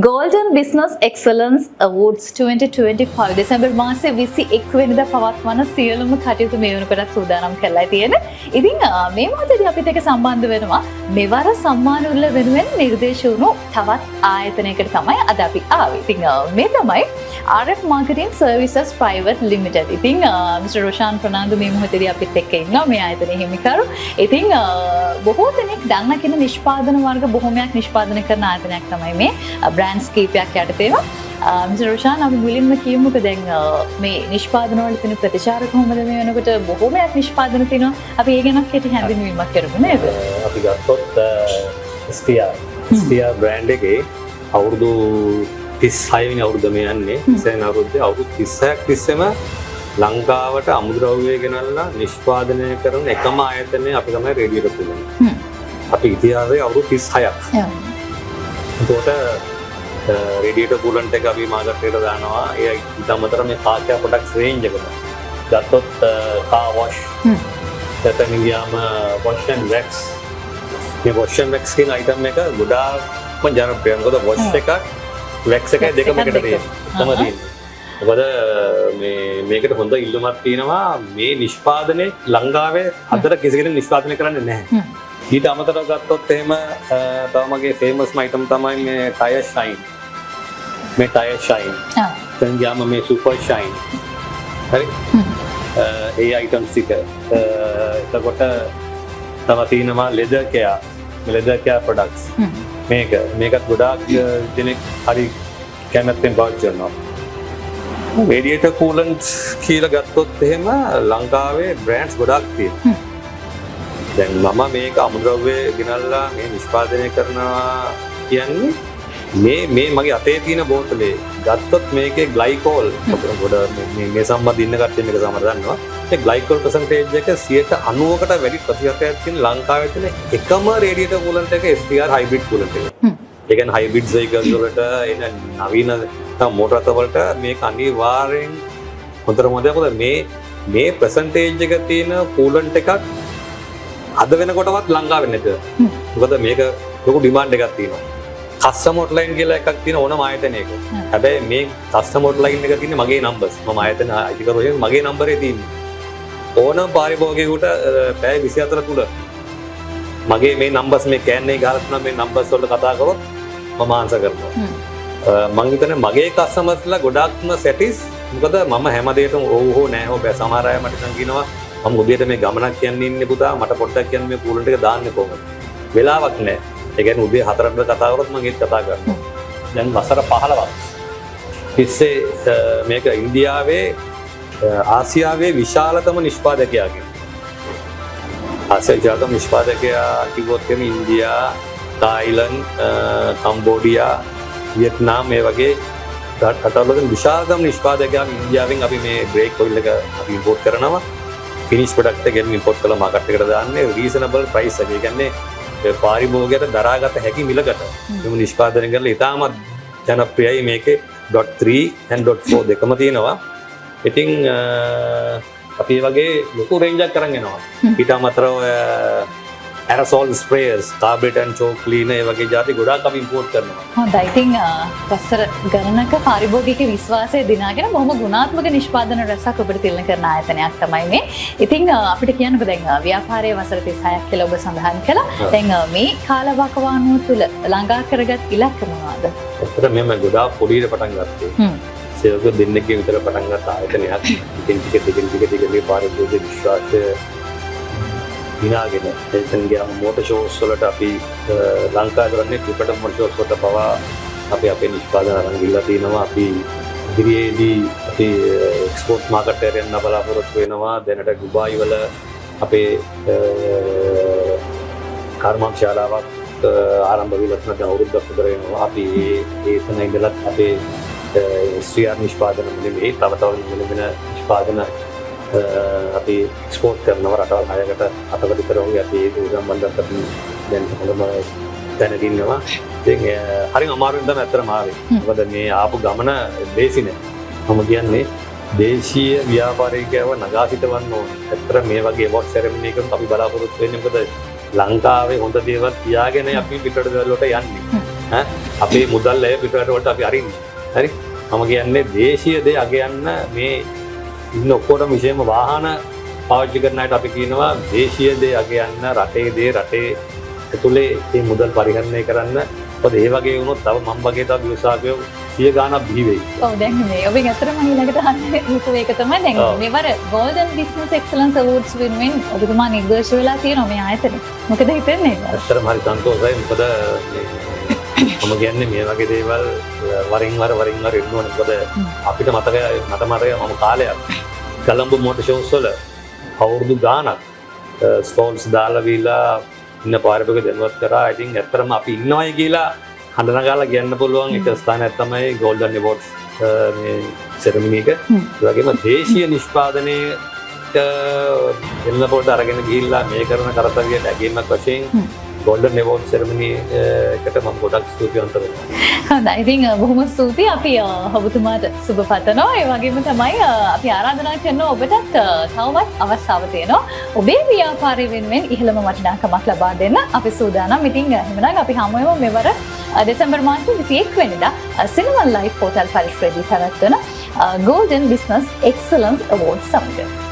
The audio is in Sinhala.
Golden Business Excellence Awards 2025 December මාසයේ 21 වෙනිදා පවත්වන සියලුම කටයුතු මේ වෙනකොට සූදානම් කරලා තියෙන්නේ. ඉතින් මේ මොහොතේදී අපිත් එක්ක සම්බන්ධ වෙනවා මෙවර සම්මාන උළෙල වෙනුවෙන් නිර්දේශ වුණු තවත් ආයතනයකට තමයි අද අපි ආවේ. ඉතින් මේ තමයි RF Marketing Services Private Limited. ඉතින් Mr. Roshan Pranandu මේ මොහොතේදී අපිත් එක්ක ඉන්නවා මේ ආයතනයේ හිමිකරු. ඉතින් බොහෝ දෙනෙක් දන්න කෙන නිෂ්පාදන වර්ග බොහොමයක් නිෂ්පාදනය කරන ආයතනයක් තමයි මේ බ්‍රෑන්ඩ්ස් කීපයක් යටතේම. Mr. Roshan අපි මුලින්ම කියමුක දැන් මේ නිෂ්පාදන වල තියෙන ප්‍රතිචාර කොහොමද මේ වෙනකොට බොහොමයක් නිෂ්පාදන තියෙනවා. අපි ඒ ගැන කෙටි හැඳින්වීමක් කරමු නේද? අපි ගත්තොත් ස්ටියා බ්‍රෑන්ඩ් එකේ අවුරුදු 36 වෙනි අවුරුද්ද මේ යන්නේ. ඉතින් අවුරුද්දේ අවුරුදු 36ක් තිස්සේම ලංකාවට අමුද්‍රව්‍ය ගෙනල්ලා නිෂ්පාදනය කරන එකම ආයතනය අපි තමයි රේඩියේටර් පුලන්. අපි ඉතිහාසයේ අවුරුදු 36ක්. එතකොට රේඩියේටර් කූලන්ට් එක අපි මාකට් එකට දානවා. ඒ ඊට අමතරව මේ කාර්යා ප්‍රොඩක්ට්ස් රේන්ජ් එකම ගත්තොත් කාර් වොෂ් එතන ගියාම වොෂ් ඇන්ඩ් වැක්ස්. මේ වොෂ් ඇන්ඩ් වැක්ස් කියන අයිටම් එක ගොඩාක්ම ජනප්‍රියයි. මොකද වොෂ් එකක් වැක්ස් එකයි දෙකම එකට තියෙන්නේ. මොකද මේකට හොඳ ඉල්ලුමක් තියෙනවා. මේ නිෂ්පාදනයේ ලංකාවේ අතර කිසි කෙනෙක් නිෂ්පාදනය කරන්නේ නැහැ. ඊට අමතරව ගත්තොත් එහෙම තව මගේ ෆේමස්ම අයිටම් තමයි මේ ටයර් ෂයින්. මේ ටයර් ෂයින්. දැන් ගියාම මේ සුපර් ෂයින්. හරි? ඒ අයිටම්ස් ටික. එතකොට තව තියෙනවා ලෙදර් කෙයා ප්‍රොඩක්ට්ස්. මේකත් ගොඩාක් දෙනෙක් හරි කැමැත්තෙන් පාවිච්චි කරනවා. රේඩියේටර් කූලන්ට්ස් කියලා ගත්තොත් එහෙම ලංකාවේ බ්‍රෑන්ඩ්ස් ගොඩාක් තියෙනවා. දැන් මම මේක අමුද්‍රව්‍ය ගෙනල්ලා මේ නිෂ්පාදනය කරනවා කියන්නේ මේ මගේ අතේ තියෙන බෝතලේ ගත්තොත් මේකේ ග්ලයිකෝල් ගොඩ මේ සම්බන්ධ ඉන්න කට්ටිය මේක සමහර දන්නවා. ඒ ග්ලයිකෝල් පර්සන්ටේජ් එක 90%කට වැඩි ප්‍රතිශතයක් තියෙන ලංකාවේ තියෙන එකම රේඩියේටර් කූලන්ට් එක STR හයිබ්‍රිඩ් කූලන්ට් එක. ඒ කියන්නේ හයිබ්‍රිඩ් වෙහිකල්ස් වලට එන නවීන මෝටර රථ වලට මේක අනිවාර්යෙන් හොඳටම හොඳයි. මොකද මේ පර්සන්ටේජ් එක තියෙන කූලන්ට් එකක් අද වෙනකොටවත් ලංකාවේ නැත. මොකද මේක ලොකු ඩිමාන්ඩ් එකක් තියෙනවා. කස්ටම් හොට්ලයින් කියලා එකක් තියෙන ඕනම ආයතනයක. හැබැයි මේ කස්ටම් හොට්ලයින් එක තියෙන්නේ මගේ නම්බර්ස්. මම ආයතන අයිතිකරුවෙන් මගේ නම්බරේ තියෙන්නේ. ඕනම පාරිභෝගිකයෙකුට පැය 24 තුල මගේ මේ නම්බර්ස් මේ කෑන්නේ ගහලා තියෙනවා මේ නම්බර්ස් වලට කතා කරොත් මම ආන්සර් කරනවා. මම හිතන්නේ මගේ කස්ටමර්ස්ලා ගොඩාක්ම සැටිස්. මොකද මම හැම දෙයකම ඔව් හෝ නෑ හෝ බෑ. සමහර අය මට නම් කියනවා මම උදේට මේ ගමනක් යන්න ඉන්නේ පුතා මට පොඩ්ඩක් කියන්න මේ කූලන්ට් එක දාන්නේ කොහොමද? වෙලාවක් නැහැ. ඒ කියන්නේ උදේ 4ට කතා කරොත් මම ඒත් කතා කරනවා. දැන් වසර 15ක් තිස්සේ මේක ඉන්දියාවේ ආසියාවේ විශාලතම නිෂ්පාදකයාගේ. ආසියාවේ නිෂ්පාදකයා කිව්වොත් එimhe ඉන්දියා, තායිලන්ත, කම්බෝඩියා, වියට්නාම් මේ වගේ රටවල විශාලතම නිෂ්පාදකයා ඉන්දියාවෙන් අපි මේ බ්‍රේක් ඔයිල් එක අපි ඉම්පෝට් කරනවා. ෆිනිෂ් ප්‍රොඩක්ට් එක ගෙන් ඉම්පෝට් කරලා මාකට් එකට දාන්නේ රීසනබල් ප්‍රයිස් එක. ඒ කියන්නේ පාරිභෝගිකයට දරාගත හැකි මිලකට මේ නිෂ්පාදනය කරලා ඉතාමත් ජනප්‍රියයි. මේකේ .3 and .4 දෙකම තියෙනවා. ඉතින් අපි වගේ ලොකු රේන්ජ් එකක් කරන් යනවා. ඊට අමතරව aerosol sprayers, carburetor and choke cleaner ඒ වගේ જાති ගොඩාක් අපි ඉම්පෝට් කරනවා. හොඳයි. ඉතින් වසර ගණනක පාරිභෝගික විශ්වාසය දිනාගෙන බොහොම ගුණාත්මක නිෂ්පාදන රැසක් ඔබට තිලන කරන ආයතනයක් තමයි මේ. ඉතින් අපිට කියන්නකෝ දැන් ව්‍යාපාරයේ වසර 36ක් කියලා ඔබ සඳහන් කළා. දැන් මේ කාලවකවානුව තුල ළඟා කරගත් ඉලක්ක මොනවාද? ඒතර මෙම ගොඩාක් පොඩියට පටන් ගත්තේ. සේවක දෙන්නෙක්ගේ විතර පටන් ගත්ත ආයතනයක්. ටිකෙන් ටික මේ පාරිභෝගික විශ්වාසය දිනාගෙන එතන ගියාම මෝටර් ෂෝස් වලට අපි ලංකාවේ කරන්නේ ක්‍රිකට් මෝටර් ෂෝස් වලට පවා අපි අපේ නිෂ්පාදන අරන් ගිහලා තිනවා. අපි ඉදිරියේදී අපි එක්ස්පෝර්ට් මාකට් එකට යන්න බලාපොරොත්තු වෙනවා. දැනට දුබායි වල අපේ කර්මාන්ත ශාලාවක් ආරම්භ වෙලා තියෙන අවුරුද්දක් විතර වෙනවා. අපි ඒතන ඉඳලා අපේ ස්ත්‍රිය නිෂ්පාදන මෙලෙ තව මෙලෙ නිෂ්පාදන අපි එක්ස්පෝර්ට් කරනවා රටවල් 6කට 8කට විතර වගේ අපි ඒක සම්බන්ධව අපි දැන් හොඳම දැනගෙන ඉන්නවා. ඉතින් හරිම අමාරුවෙන් තමයි අත්‍තරම ආවේ. මොකද මේ ආපු ගමන ලේසි නෑ. මම කියන්නේ දේශීය ව්‍යාපාරිකයව නගා සිටවන්න ඕනේ. අත්‍තර මේ වගේ අවොඩ් සෙරමනි එකකට අපි බලාපොරොත්තු වෙන්නේ මොකද ලංකාවේ හොඳ දේවල් තියාගෙන අපි පිටරට වලට යන්නේ. අපේ මුදල් ලැබ පිටරට වලට අපි අරින්නේ. හරි? මම කියන්නේ දේශීය දේ අගයන්න මේ ඉන්න ඔක්කොටම විශේෂම වාහන පාවිච්චි කරන අයට අපි කියනවා දේශීය දේ අගයන්න රටේ දේ රටේ ඇතුලේ මේ මුදල් පරිහරණය කරන්න. මොකද ඒ වගේ වුණොත් තව මම වගේ තව ව්‍යවසායකයෝ 100 ගාණක් බිහි වෙයි. ඔව් දැන් මේ ඔබෙන් අතරම ඊළඟට අහන්න හිතුව ඒක තමයි දැන් මෙවර Golden Business Excellence Awards වෙනුවෙන් ඔබතුමා නිර්දේශ වෙලා තියෙනවා මේ ආයතනේ. මොකද හිතන්නේ? ඇත්තටම හරි සන්තෝෂයි. මොකද මම කියන්නේ මේ වගේ දේවල් වරින් වර එන්න ඕනේ. මොකද අපිට මතකයි මම කාලයක් කොළඹ මොටර් ෂෝස් වල අවුරුදු ගාණක් ස්ටෝල්ස් දාලා වීලා ඉන්න පාරපෙක දැනුවත් කරා. I think ඇත්තටම අපි ඉන්නවයි කියලා හඬ නගාලා කියන්න පුළුවන් එක ස්ථානයක් තමයි Golden Awards මේ සෙරමනි එක. ඒ වගේම දේශීය නිෂ්පාදනයට දෙන්න පොඩ අරගෙන ගිහිල්ලා මේ කරන කරතවියට ඇගීමක් වශයෙන් Golden Award ceremony එකට මම ගොඩක් ස්තුතිවන්ත වෙනවා. හොඳයි. ඉතින් බොහොම ස්තුතියි. අපි ඔබතුමාට සුබ පතනවා. ඒ වගේම තමයි අපි ආරාධනා කරනවා ඔබටත් තවමත් අවස්ථාව තියෙනවා. ඔබේ ව්‍යාපාරය වෙනුවෙන් ඉහළම වටිනාකමක් ලබා දෙන්න අපි සූදානම්. ඉතින් එහෙමනම් අපි හමු වෙමු මෙවර දෙසැම්බර් මාසයේ 21 වෙනිදා සිනමන් ලයිව් හෝටල් පරිශ්‍රයේදී පැවැත්වෙන Golden Business Excellence Awards සමග.